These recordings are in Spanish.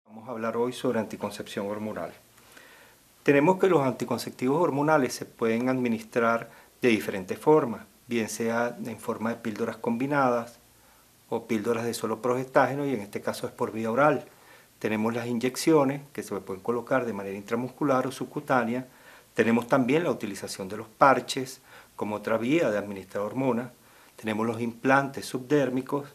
Vamos a hablar hoy sobre anticoncepción hormonal. Tenemos que los anticonceptivos hormonales se pueden administrar de diferentes formas, bien sea en forma de píldoras combinadas o píldoras de solo progestágeno, y en este caso es por vía oral. Tenemos las inyecciones que se pueden colocar de manera intramuscular o subcutánea. Tenemos también la utilización de los parches como otra vía de administrar hormonas. Tenemos los implantes subdérmicos,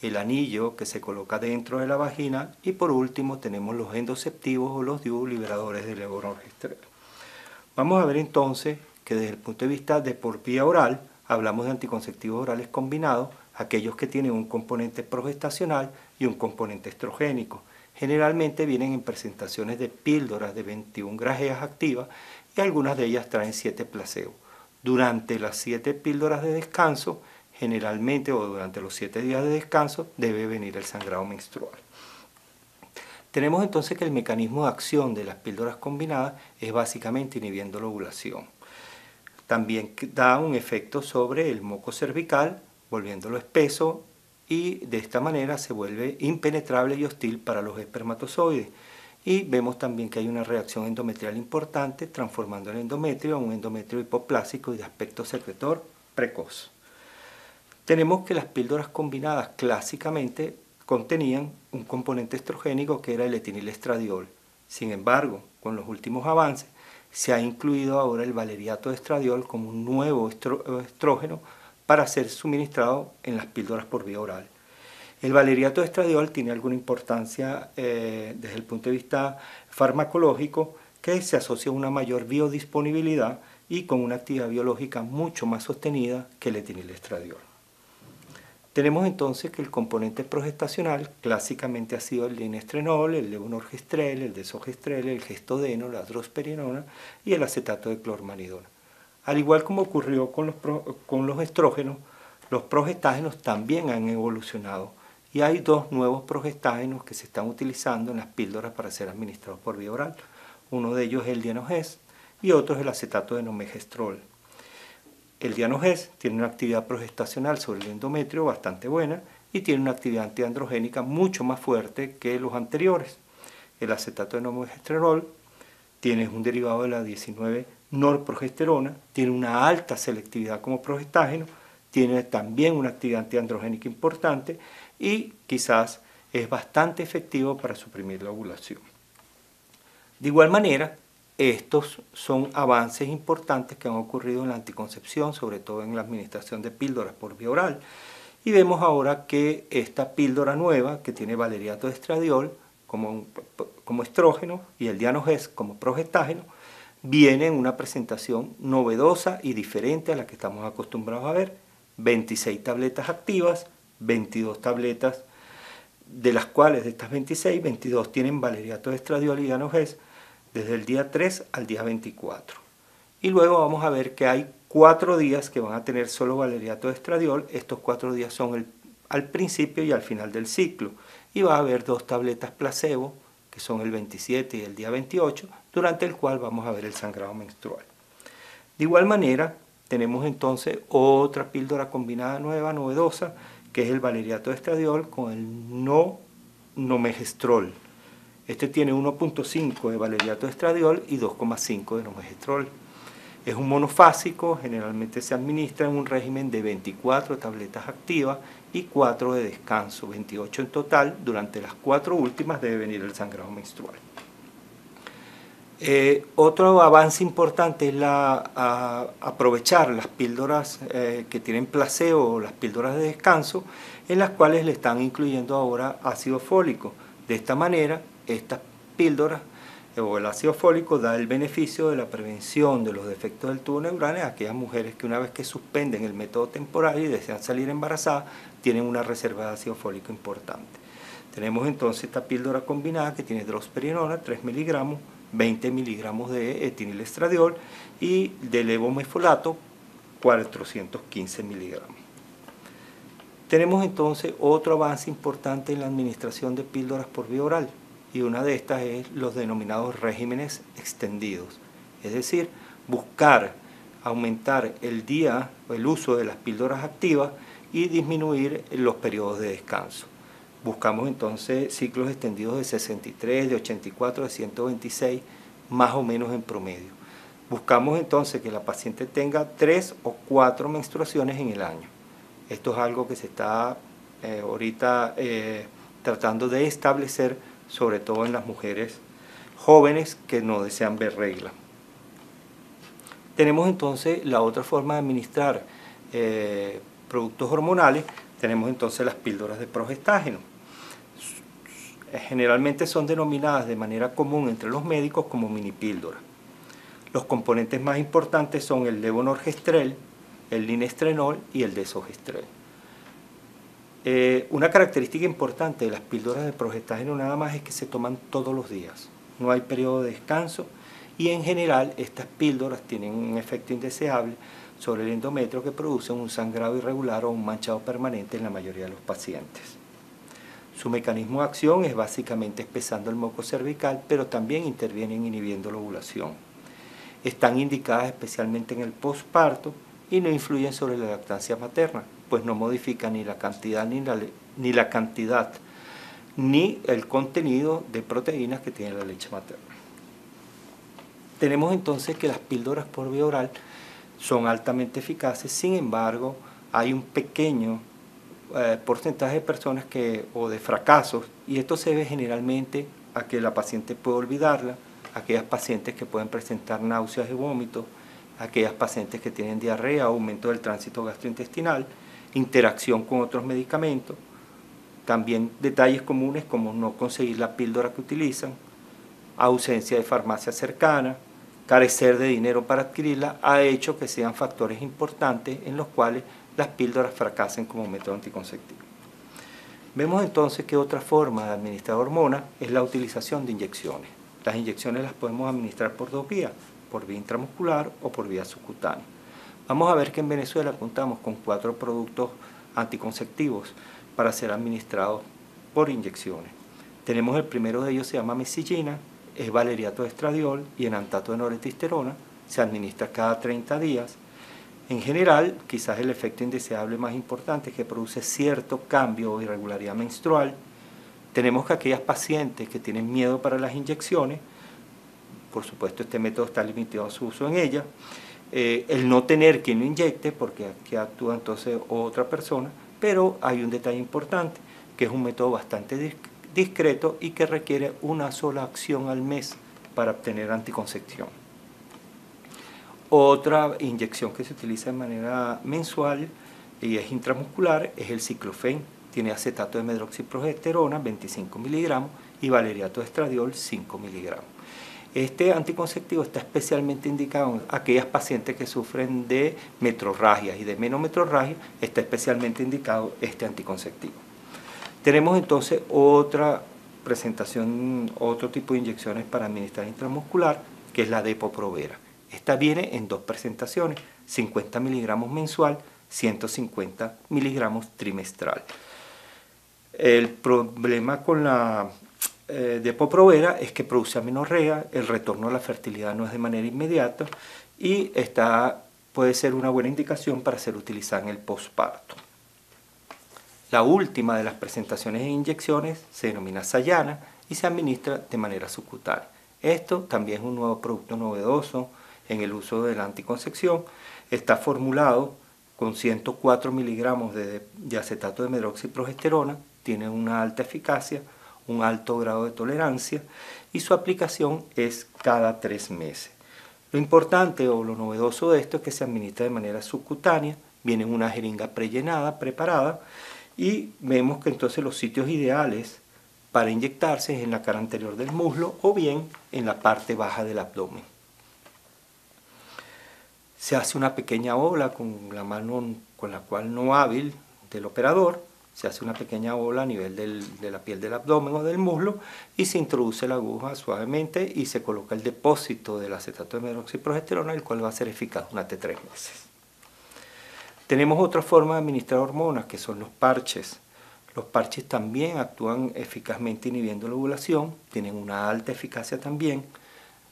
el anillo que se coloca dentro de la vagina, y por último tenemos los endoceptivos o los DIU liberadores de levonorgestrel. Vamos a ver entonces que desde el punto de vista de por vía oral hablamos de anticonceptivos orales combinados, aquellos que tienen un componente progestacional y un componente estrogénico. Generalmente vienen en presentaciones de píldoras de 21 grajeas activas y algunas de ellas traen 7 placebos. Durante las 7 píldoras de descanso, generalmente, o durante los 7 días de descanso, debe venir el sangrado menstrual. Tenemos entonces que el mecanismo de acción de las píldoras combinadas es básicamente inhibiendo la ovulación. También da un efecto sobre el moco cervical, volviéndolo espeso, y de esta manera se vuelve impenetrable y hostil para los espermatozoides. Y vemos también que hay una reacción endometrial importante, transformando el endometrio en un endometrio hipoplásico y de aspecto secretor precoz. Tenemos que las píldoras combinadas clásicamente contenían un componente estrogénico que era el etinilestradiol. Sin embargo, con los últimos avances, se ha incluido ahora el valeriato de estradiol como un nuevo estrógeno para ser suministrado en las píldoras por vía oral. El valeriato de estradiol tiene alguna importancia desde el punto de vista farmacológico, que se asocia a una mayor biodisponibilidad y con una actividad biológica mucho más sostenida que el etinilestradiol. Tenemos entonces que el componente progestacional clásicamente ha sido el linestrenol, el levonorgestrel, el desogestrel, el gestodeno, la drosperinona y el acetato de clormanidona. Al igual como ocurrió con los estrógenos, los progestágenos también han evolucionado y hay 2 nuevos progestágenos que se están utilizando en las píldoras para ser administrados por vía oral. Uno de ellos es el Dianoges y otro es el acetato de nomegestrol. El Dianoges tiene una actividad progestacional sobre el endometrio bastante buena y tiene una actividad antiandrogénica mucho más fuerte que los anteriores. El acetato de nomegestrol tiene un derivado de la 19-norprogesterona, tiene una alta selectividad como progestágeno, tiene también una actividad antiandrogénica importante y quizás es bastante efectivo para suprimir la ovulación. De igual manera, estos son avances importantes que han ocurrido en la anticoncepción, sobre todo en la administración de píldoras por vía oral. Y vemos ahora que esta píldora nueva, que tiene valeriato de estradiol como estrógeno y el Dianoges como progestágeno, viene en una presentación novedosa y diferente a la que estamos acostumbrados a ver. 26 tabletas activas, 22 tabletas, de las cuales de estas 26, 22 tienen valeriato de estradiol y Dianoges, desde el día 3 al día 24. Y luego vamos a ver que hay 4 días que van a tener solo valeriato de estradiol. Estos 4 días son al principio y al final del ciclo. Y va a haber 2 tabletas placebo, que son el 27 y el día 28, durante el cual vamos a ver el sangrado menstrual. De igual manera, tenemos entonces otra píldora combinada nueva, novedosa, que es el valeriato de estradiol con el nomegestrol. Este tiene 1.5 de valeriato de estradiol y 2.5 de nomegestrol. Es un monofásico, generalmente se administra en un régimen de 24 tabletas activas y 4 de descanso, 28 en total. Durante las 4 últimas debe venir el sangrado menstrual. Otro avance importante es aprovechar las píldoras que tienen placebo o las píldoras de descanso, en las cuales le están incluyendo ahora ácido fólico. De esta manera, estas píldoras o el ácido fólico da el beneficio de la prevención de los defectos del tubo neural a aquellas mujeres que una vez que suspenden el método temporal y desean salir embarazadas, tienen una reserva de ácido fólico importante. Tenemos entonces esta píldora combinada que tiene drosperinona, 3 miligramos, 20 miligramos de etinilestradiol y de levomefolato, 415 miligramos. Tenemos entonces otro avance importante en la administración de píldoras por vía oral, y una de estas es los denominados regímenes extendidos, es decir, buscar aumentar el uso de las píldoras activas y disminuir los periodos de descanso. Buscamos entonces ciclos extendidos de 63, de 84, de 126, más o menos en promedio. Buscamos entonces que la paciente tenga 3 o 4 menstruaciones en el año. Esto es algo que se está ahorita tratando de establecer, sobre todo en las mujeres jóvenes que no desean ver regla. Tenemos entonces la otra forma de administrar productos hormonales. Tenemos entonces las píldoras de progestágeno. Generalmente son denominadas de manera común entre los médicos como mini píldoras. Los componentes más importantes son el levonorgestrel, el linestrenol y el desogestrel. Una característica importante de las píldoras de progestágeno nada más es que se toman todos los días. No hay periodo de descanso y en general estas píldoras tienen un efecto indeseable sobre el endometrio que produce un sangrado irregular o un manchado permanente en la mayoría de los pacientes. Su mecanismo de acción es básicamente espesando el moco cervical, pero también intervienen inhibiendo la ovulación. Están indicadas especialmente en el posparto y no influyen sobre la lactancia materna, pues no modifican ni la cantidad ni el contenido de proteínas que tiene la leche materna. Tenemos entonces que las píldoras por vía oral son altamente eficaces, sin embargo, hay un pequeño porcentaje de personas o de fracasos, y esto se debe generalmente a que la paciente puede olvidarla, aquellas pacientes que pueden presentar náuseas y vómitos, aquellas pacientes que tienen diarrea, aumento del tránsito gastrointestinal, interacción con otros medicamentos, también detalles comunes como no conseguir la píldora que utilizan, ausencia de farmacia cercana, carecer de dinero para adquirirla, ha hecho que sean factores importantes en los cuales las píldoras fracasen como método anticonceptivo. Vemos entonces que otra forma de administrar hormonas es la utilización de inyecciones. Las inyecciones las podemos administrar por dos vías, por vía intramuscular o por vía subcutánea. Vamos a ver que en Venezuela contamos con 4 productos anticonceptivos para ser administrados por inyecciones. Tenemos el primero de ellos, se llama mesillina, es valeriato de estradiol y enantato de noretisterona, se administra cada 30 días. En general, quizás el efecto indeseable más importante es que produce cierto cambio o irregularidad menstrual. Tenemos que aquellas pacientes que tienen miedo para las inyecciones, por supuesto este método está limitado a su uso en ellas, el no tener quien lo inyecte, porque aquí actúa entonces otra persona, pero hay un detalle importante, que es un método bastante discreto y que requiere una sola acción al mes para obtener anticoncepción. Otra inyección que se utiliza de manera mensual y es intramuscular es el ciclofen. Tiene acetato de medroxiprogesterona, 25 miligramos, y valeriato de estradiol, 5 miligramos. Este anticonceptivo está especialmente indicado en aquellas pacientes que sufren de metrorragias y de menometrorragia, está especialmente indicado este anticonceptivo. Tenemos entonces otra presentación, otro tipo de inyecciones para administrar intramuscular, que es la Depo-Provera. Esta viene en 2 presentaciones, 50 miligramos mensual, 150 miligramos trimestral. El problema con la Depo-Provera es que produce amenorrea, el retorno a la fertilidad no es de manera inmediata y puede ser una buena indicación para ser utilizada en el posparto. La última de las presentaciones en inyecciones se denomina Sayana y se administra de manera subcutánea. Esto también es un nuevo producto novedoso en el uso de la anticoncepción. Está formulado con 104 miligramos de acetato de medroxiprogesterona, tiene una alta eficacia, un alto grado de tolerancia y su aplicación es cada 3 meses. Lo importante o lo novedoso de esto es que se administra de manera subcutánea, viene en una jeringa prellenada, preparada, y vemos que entonces los sitios ideales para inyectarse es en la cara anterior del muslo o bien en la parte baja del abdomen. Se hace una pequeña bola con la mano con la cual no hábil del operador, se hace una pequeña bola a nivel de la piel del abdomen o del muslo y se introduce la aguja suavemente y se coloca el depósito del acetato de medroxiprogesterona, el cual va a ser eficaz durante 3 meses. Tenemos otra forma de administrar hormonas, que son los parches. Los parches también actúan eficazmente inhibiendo la ovulación, tienen una alta eficacia también,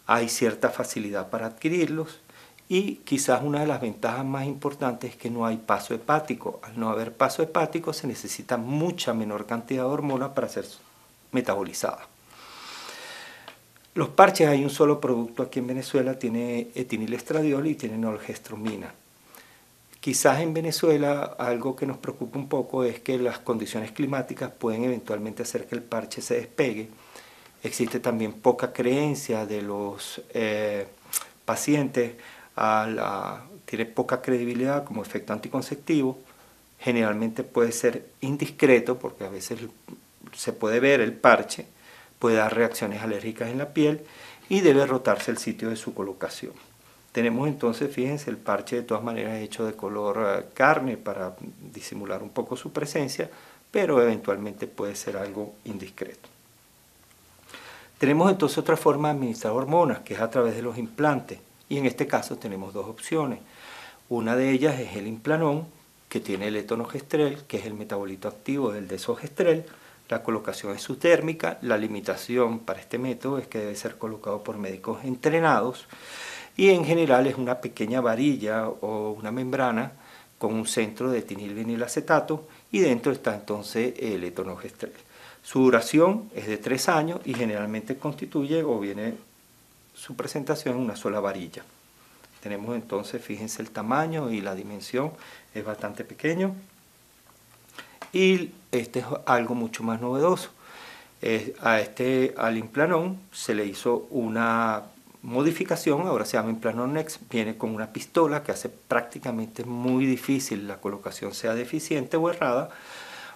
hay cierta facilidad para adquirirlos Y quizás una de las ventajas más importantes es que no hay paso hepático. Al no haber paso hepático se necesita mucha menor cantidad de hormona para ser metabolizada. Los parches, hay un solo producto aquí en Venezuela, tiene etinilestradiol y tiene norgestromina. Quizás en Venezuela algo que nos preocupa un poco es que las condiciones climáticas pueden eventualmente hacer que el parche se despegue. Existe también poca creencia de los pacientes, tiene poca credibilidad como efecto anticonceptivo. Generalmente puede ser indiscreto porque a veces se puede ver el parche, puede dar reacciones alérgicas en la piel y debe rotarse el sitio de su colocación. Tenemos entonces, fíjense, el parche de todas maneras hecho de color carne para disimular un poco su presencia, pero eventualmente puede ser algo indiscreto. Tenemos entonces otra forma de administrar hormonas, que es a través de los implantes, y en este caso tenemos dos opciones. Una de ellas es el Implanón, que tiene el etonogestrel, que es el metabolito activo del desogestrel. La colocación es subtérmica. La limitación para este método es que debe ser colocado por médicos entrenados y en general es una pequeña varilla o una membrana con un centro de etinilvinilacetato y dentro está entonces el etonogestrel. Su duración es de 3 años y generalmente constituye o viene su presentación en una sola varilla. Tenemos entonces, fíjense el tamaño y la dimensión, es bastante pequeño. Y este es algo mucho más novedoso. Al Implanón se le hizo una modificación, ahora se llama Implanon Next, viene con una pistola que hace prácticamente muy difícil la colocación sea deficiente o errada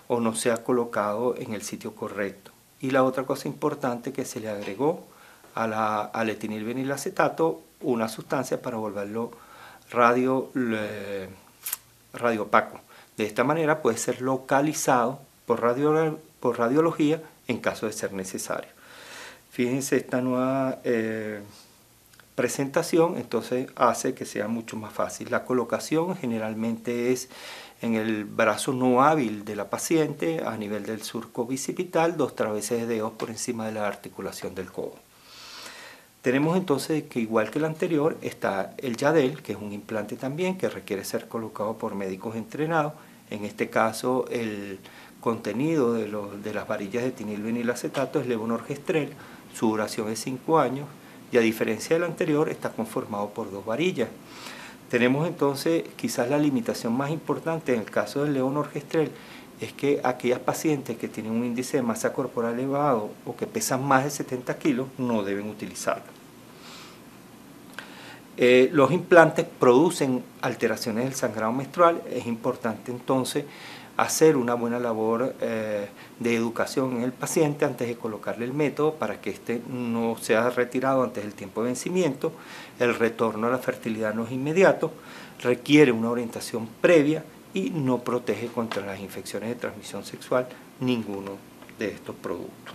o no sea colocado en el sitio correcto. Y la otra cosa importante que se le agregó al etinilvinilacetato una sustancia para volverlo radiopaco. De esta manera puede ser localizado por radiología en caso de ser necesario. Fíjense esta nueva presentación, entonces hace que sea mucho más fácil. La colocación generalmente es en el brazo no hábil de la paciente a nivel del surco bicipital, 2 traveses de dedos por encima de la articulación del codo. Tenemos entonces que igual que el anterior está el Yadel, que es un implante también que requiere ser colocado por médicos entrenados. En este caso el contenido de las varillas de etinilvinilacetato es levonorgestrel, su duración es 5 años y a diferencia del anterior está conformado por 2 varillas. Tenemos entonces quizás la limitación más importante en el caso del levonorgestrel es que aquellas pacientes que tienen un índice de masa corporal elevado o que pesan más de 70 kilos no deben utilizarlo. Los implantes producen alteraciones del sangrado menstrual. Es importante entonces hacer una buena labor de educación en el paciente antes de colocarle el método para que éste no sea retirado antes del tiempo de vencimiento. El retorno a la fertilidad no es inmediato, requiere una orientación previa y no protege contra las infecciones de transmisión sexual ninguno de estos productos.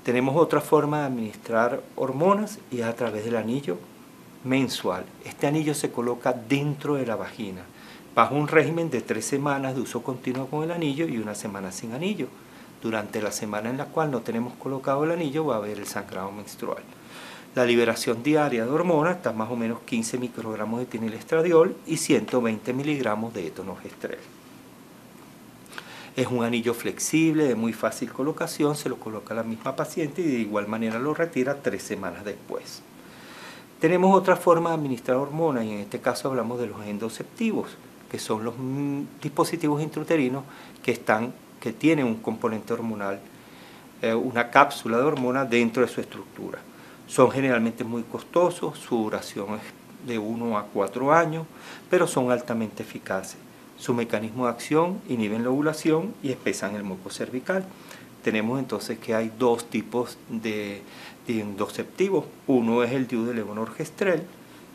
Tenemos otra forma de administrar hormonas y es a través del anillo mensual. Este anillo se coloca dentro de la vagina, bajo un régimen de 3 semanas de uso continuo con el anillo y 1 semana sin anillo. Durante la semana en la cual no tenemos colocado el anillo va a haber el sangrado menstrual. La liberación diaria de hormonas está más o menos 15 microgramos de etinilestradiol y 120 miligramos de etonogestrel. Es un anillo flexible, de muy fácil colocación, se lo coloca a la misma paciente y de igual manera lo retira 3 semanas después. Tenemos otra forma de administrar hormonas y en este caso hablamos de los endoceptivos, que son los dispositivos intrauterinos que tienen un componente hormonal, una cápsula de hormonas dentro de su estructura. Son generalmente muy costosos, su duración es de 1 a 4 años, pero son altamente eficaces. Su mecanismo de acción inhiben la ovulación y espesan el moco cervical. Tenemos entonces que hay 2 tipos de endoceptivos. Uno es el DIU de levonorgestrel,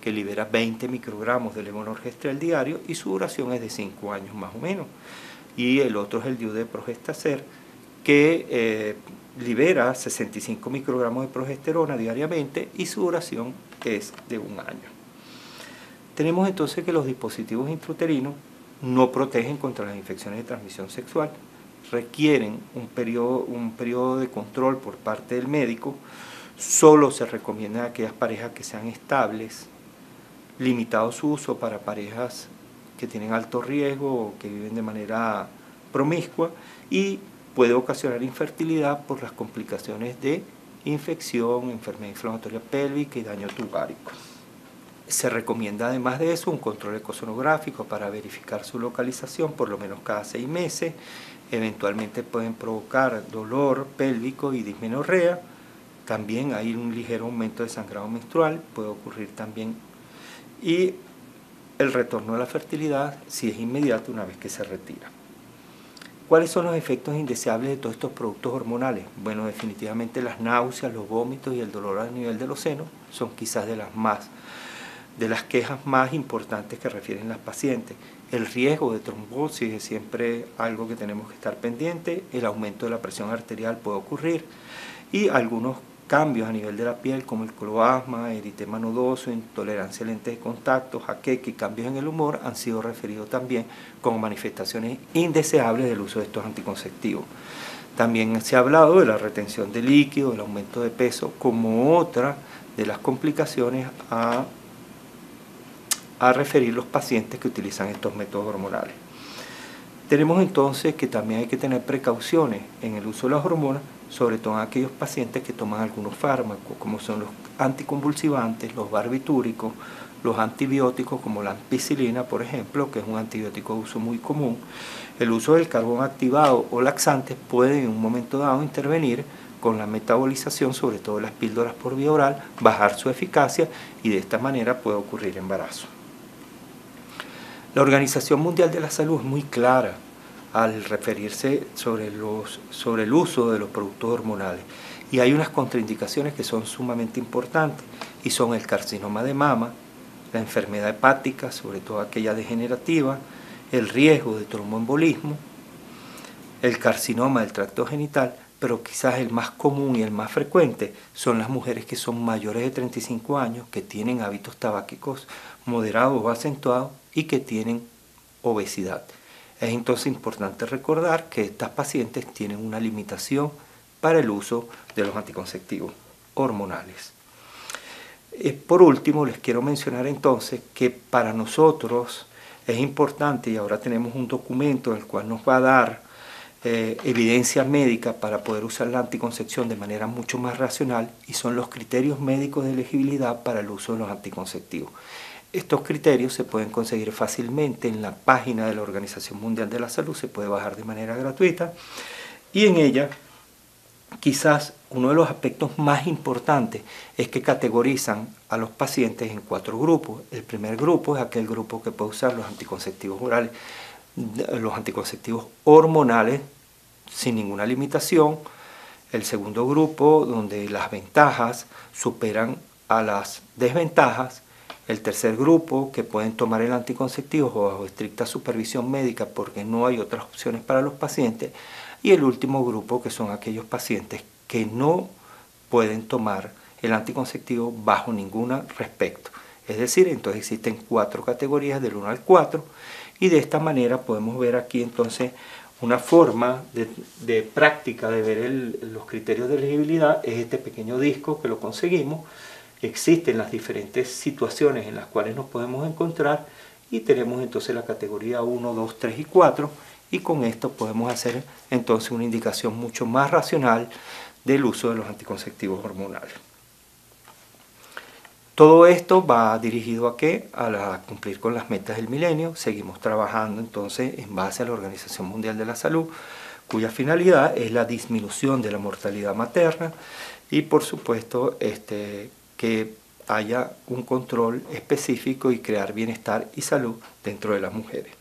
que libera 20 microgramos de levonorgestrel diario y su duración es de 5 años más o menos. Y el otro es el DIU de progestacer, que libera 65 microgramos de progesterona diariamente y su duración es de 1 año. Tenemos entonces que los dispositivos intrauterinos no protegen contra las infecciones de transmisión sexual, requieren un periodo de control por parte del médico, solo se recomienda a aquellas parejas que sean estables, limitado su uso para parejas que tienen alto riesgo o que viven de manera promiscua y puede ocasionar infertilidad por las complicaciones de infección, enfermedad inflamatoria pélvica y daño tubárico. Se recomienda además de eso un control ecosonográfico para verificar su localización por lo menos cada 6 meses. Eventualmente pueden provocar dolor pélvico y dismenorrea. También hay un ligero aumento de sangrado menstrual, puede ocurrir también. Y el retorno a la fertilidad si es inmediato una vez que se retira. ¿Cuáles son los efectos indeseables de todos estos productos hormonales? Bueno, definitivamente las náuseas, los vómitos y el dolor a nivel de los senos son quizás de las quejas más importantes que refieren las pacientes. El riesgo de trombosis es siempre algo que tenemos que estar pendiente, el aumento de la presión arterial puede ocurrir y algunos cambios a nivel de la piel como el cloasma, eritema nodoso, intolerancia a lentes de contacto, jaqueca y cambios en el humor han sido referidos también como manifestaciones indeseables del uso de estos anticonceptivos. También se ha hablado de la retención de líquido, el aumento de peso como otra de las complicaciones a referir los pacientes que utilizan estos métodos hormonales. Tenemos entonces que también hay que tener precauciones en el uso de las hormonas, sobre todo en aquellos pacientes que toman algunos fármacos, como son los anticonvulsivantes, los barbitúricos, los antibióticos como la ampicilina, por ejemplo, que es un antibiótico de uso muy común. El uso del carbón activado o laxantes puede en un momento dado intervenir con la metabolización, sobre todo las píldoras por vía oral, bajar su eficacia y de esta manera puede ocurrir embarazo. La Organización Mundial de la Salud es muy clara al referirse sobre el uso de los productos hormonales y hay unas contraindicaciones que son sumamente importantes y son el carcinoma de mama, la enfermedad hepática, sobre todo aquella degenerativa, el riesgo de tromboembolismo, el carcinoma del tracto genital, pero quizás el más común y el más frecuente son las mujeres que son mayores de 35 años, que tienen hábitos tabáquicos moderados o acentuados y que tienen obesidad. Es entonces importante recordar que estas pacientes tienen una limitación para el uso de los anticonceptivos hormonales. Por último, les quiero mencionar entonces que para nosotros es importante, y ahora tenemos un documento en el cual nos va a dar evidencia médica para poder usar la anticoncepción de manera mucho más racional, y son los criterios médicos de elegibilidad para el uso de los anticonceptivos. Estos criterios se pueden conseguir fácilmente en la página de la Organización Mundial de la Salud, se puede bajar de manera gratuita, y en ella quizás uno de los aspectos más importantes es que categorizan a los pacientes en 4 grupos. El primer grupo es aquel grupo que puede usar los anticonceptivos orales, los anticonceptivos hormonales sin ninguna limitación. El segundo grupo, donde las ventajas superan a las desventajas. El tercer grupo, que pueden tomar el anticonceptivo bajo estricta supervisión médica porque no hay otras opciones para los pacientes. Y el último grupo, que son aquellos pacientes que no pueden tomar el anticonceptivo bajo ningún respecto. Es decir, entonces existen 4 categorías del 1 al 4 y de esta manera podemos ver aquí entonces una forma de práctica de ver los criterios de elegibilidad. Es este pequeño disco que lo conseguimos. Existen las diferentes situaciones en las cuales nos podemos encontrar y tenemos entonces la categoría 1, 2, 3 y 4 y con esto podemos hacer entonces una indicación mucho más racional del uso de los anticonceptivos hormonales. Todo esto va dirigido ¿a qué? A cumplir con las metas del milenio. Seguimos trabajando entonces en base a la Organización Mundial de la Salud, cuya finalidad es la disminución de la mortalidad materna y por supuesto que haya un control específico y crear bienestar y salud dentro de las mujeres.